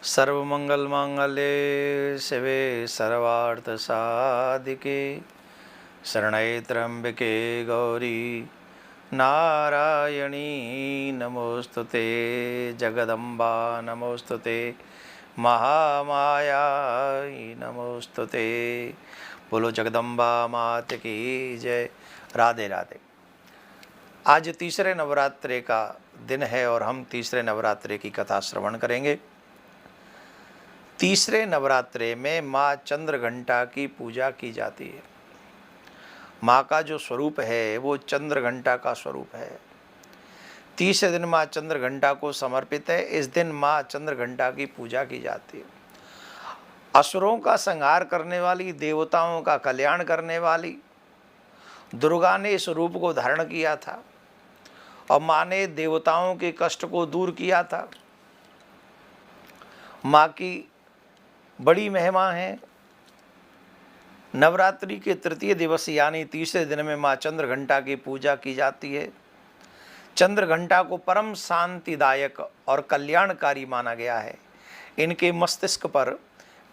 सर्वमंगलमांगल्ये शिवे सर्वार्थसाधिके शरण्ये त्र्यंबके गौरी नारायणी नमोस्तुते जगदम्बा नमोस्तुते महामाया नमोस्तुते। बोलो जगदम्बा मात की जय। राधे राधे। आज तीसरे नवरात्रे का दिन है और हम तीसरे नवरात्रे की कथा श्रवण करेंगे। तीसरे नवरात्रे में माँ चंद्रघंटा की पूजा की जाती है। माँ का जो स्वरूप है वो चंद्रघंटा का स्वरूप है। तीसरे दिन माँ चंद्रघंटा को समर्पित है। इस दिन माँ चंद्रघंटा की पूजा की जाती है। असुरों का संहार करने वाली, देवताओं का कल्याण करने वाली दुर्गा ने इस रूप को धारण किया था और माँ ने देवताओं के कष्ट को दूर किया था। माँ की बड़ी महिमा है। नवरात्रि के तृतीय दिवस यानी तीसरे दिन में माँ चंद्रघंटा की पूजा की जाती है। चंद्रघंटा को परम शांतिदायक और कल्याणकारी माना गया है। इनके मस्तिष्क पर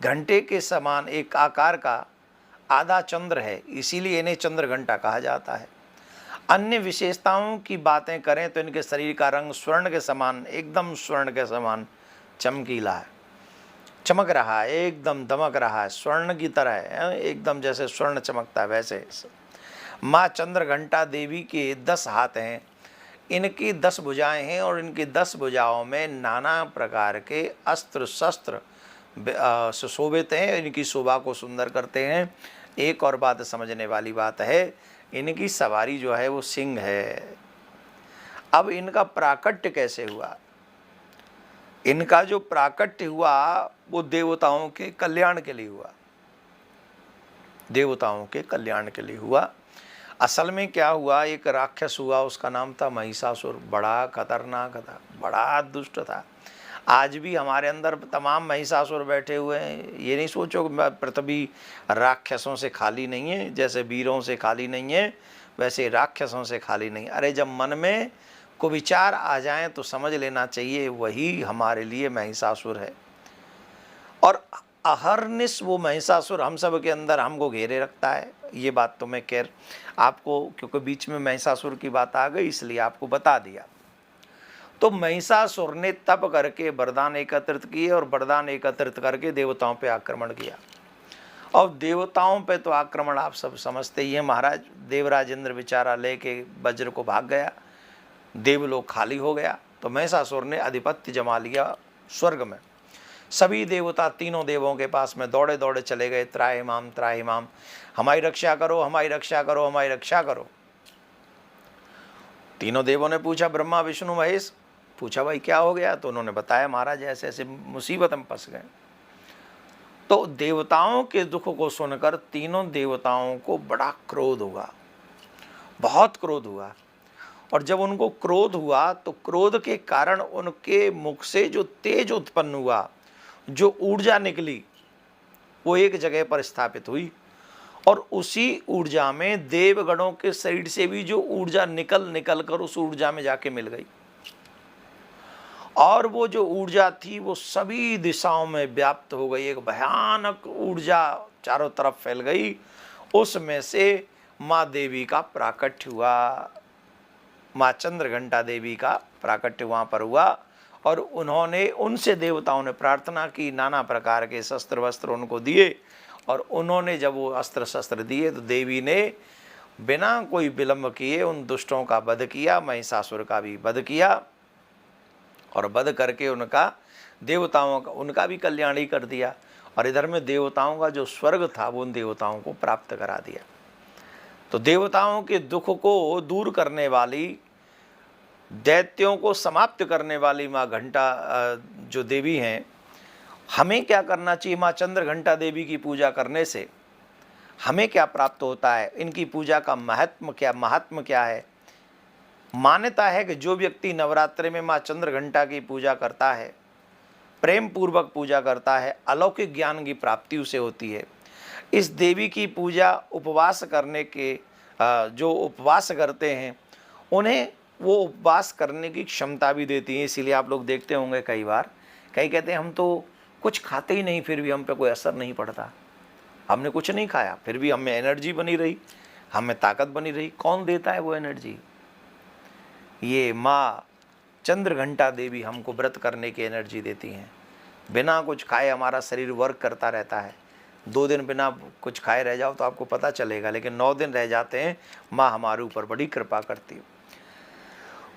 घंटे के समान एक आकार का आधा चंद्र है, इसीलिए इन्हें चंद्रघंटा कहा जाता है। अन्य विशेषताओं की बातें करें तो इनके शरीर का रंग स्वर्ण के समान, एकदम स्वर्ण के समान चमकीला है, चमक रहा है, एकदम दमक रहा है, स्वर्ण की तरह है, एकदम जैसे स्वर्ण चमकता है वैसे। माँ चंद्रघंटा देवी के 10 हाथ हैं, इनकी 10 भुजाएं हैं और इनकी 10 भुजाओं में नाना प्रकार के अस्त्र शस्त्र सुशोभित हैं। इनकी शोभा को सुंदर करते हैं। एक और बात समझने वाली बात है, इनकी सवारी जो है वो सिंह है। अब इनका प्राकट्य कैसे हुआ? इनका जो प्राकट्य हुआ वो देवताओं के कल्याण के लिए हुआ। देवताओं के कल्याण के लिए हुआ। असल में क्या हुआ, एक राक्षस हुआ, उसका नाम था महिषासुर। बड़ा खतरनाक था, बड़ा दुष्ट था। आज भी हमारे अंदर तमाम महिषासुर बैठे हुए हैं। ये नहीं सोचो कि पृथ्वी राक्षसों से खाली नहीं है। जैसे वीरों से खाली नहीं है वैसे राक्षसों से खाली नहीं। अरे जब मन में को विचार आ जाए तो समझ लेना चाहिए वही हमारे लिए महिषासुर है। और अहरनिश वो महिषासुर हम सब के अंदर हमको घेरे रखता है। ये बात तो मैं खैर आपको, क्योंकि बीच में महिषासुर की बात आ गई इसलिए आपको बता दिया। तो महिषासुर ने तप करके वरदान एकत्रित किए और वरदान एकत्रित करके देवताओं पे आक्रमण किया। और देवताओं पे तो आक्रमण आप सब समझते ही हैं। महाराज देवराज इंद्र बेचारा लेके वज्र को भाग गया, देवलोक खाली हो गया। तो महिषासुर ने आधिपत्य जमा लिया स्वर्ग में। सभी देवता तीनों देवों के पास में दौड़े दौड़े चले गए, त्राहिमाम त्राहिमाम, हमारी रक्षा करो, हमारी रक्षा करो, हमारी रक्षा करो। तीनों देवों ने पूछा, ब्रह्मा विष्णु महेश, पूछा भाई क्या हो गया? तो उन्होंने बताया महाराज ऐसे ऐसे मुसीबत में फंस गए। तो देवताओं के दुख को सुनकर तीनों देवताओं को बड़ा क्रोध हुआ, बहुत क्रोध हुआ। और जब उनको क्रोध हुआ तो क्रोध के कारण उनके मुख से जो तेज उत्पन्न हुआ, जो ऊर्जा निकली, वो एक जगह पर स्थापित हुई। और उसी ऊर्जा में देवगणों के शरीर से भी जो ऊर्जा निकल कर उस ऊर्जा में जाके मिल गई। और वो जो ऊर्जा थी वो सभी दिशाओं में व्याप्त हो गई। एक भयानक ऊर्जा चारों तरफ फैल गई। उसमें से माँ देवी का प्राकट्य हुआ। माँ चंद्रघंटा देवी का प्राकट्य वहाँ पर हुआ। और उन्होंने, उनसे देवताओं ने प्रार्थना की, नाना प्रकार के शस्त्र वस्त्र उनको दिए। और उन्होंने जब वो अस्त्र शस्त्र दिए तो देवी ने बिना कोई विलंब किए उन दुष्टों का वध किया, महिषासुर का भी वध किया। और वध करके उनका, देवताओं का, उनका भी कल्याण ही कर दिया। और इधर में देवताओं का जो स्वर्ग था वो उन देवताओं को प्राप्त करा दिया। तो देवताओं के दुख को दूर करने वाली, दैत्यों को समाप्त करने वाली माँ घंटा जो देवी हैं, हमें क्या करना चाहिए? माँ चंद्रघंटा देवी की पूजा करने से हमें क्या प्राप्त होता है? इनकी पूजा का महात्म क्या है? मान्यता है कि जो व्यक्ति नवरात्रि में माँ चंद्रघंटा की पूजा करता है, प्रेम पूर्वक पूजा करता है, अलौकिक ज्ञान की प्राप्ति उसे होती है। इस देवी की पूजा उपवास करने के, जो उपवास करते हैं उन्हें वो उपवास करने की क्षमता भी देती है। इसीलिए आप लोग देखते होंगे कई बार कई कहते हैं हम तो कुछ खाते ही नहीं फिर भी हम पे कोई असर नहीं पड़ता। हमने कुछ नहीं खाया फिर भी हमें एनर्जी बनी रही, हमें ताकत बनी रही। कौन देता है वो एनर्जी? ये माँ चंद्रघंटा देवी हमको व्रत करने की एनर्जी देती हैं। बिना कुछ खाए हमारा शरीर वर्क करता रहता है। 2 दिन बिना कुछ खाए रह जाओ तो आपको पता चलेगा, लेकिन 9 दिन रह जाते हैं, माँ हमारे ऊपर बड़ी कृपा करती है।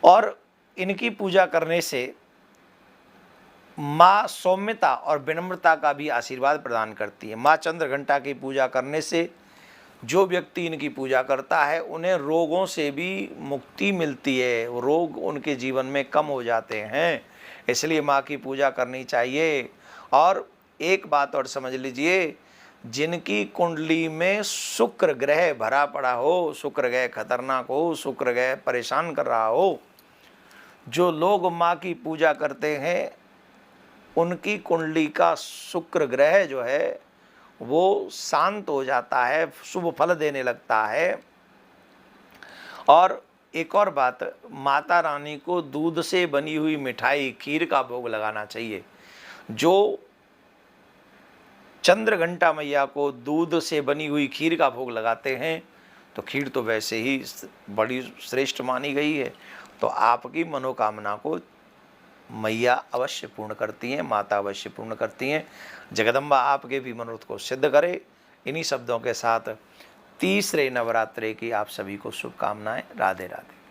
और इनकी पूजा करने से माँ सौम्यता और विनम्रता का भी आशीर्वाद प्रदान करती है। माँ चंद्रघंटा की पूजा करने से जो व्यक्ति इनकी पूजा करता है उन्हें रोगों से भी मुक्ति मिलती है, रोग उनके जीवन में कम हो जाते हैं। इसलिए माँ की पूजा करनी चाहिए। और एक बात और समझ लीजिए, जिनकी कुंडली में शुक्र ग्रह भरा पड़ा हो, शुक्र ग्रह खतरनाक हो, शुक्र ग्रह परेशान कर रहा हो, जो लोग माँ की पूजा करते हैं उनकी कुंडली का शुक्र ग्रह जो है वो शांत हो जाता है, शुभ फल देने लगता है। और एक और बात, माता रानी को दूध से बनी हुई मिठाई खीर का भोग लगाना चाहिए। जो चंद्रघंटा मैया को दूध से बनी हुई खीर का भोग लगाते हैं तो खीर तो वैसे ही बड़ी श्रेष्ठ मानी गई है, तो आपकी मनोकामना को मैया अवश्य पूर्ण करती हैं, माता अवश्य पूर्ण करती हैं। जगदम्बा आपके भी मनोरथ को सिद्ध करे। इन्हीं शब्दों के साथ तीसरे नवरात्रे की आप सभी को शुभकामनाएं। राधे राधे।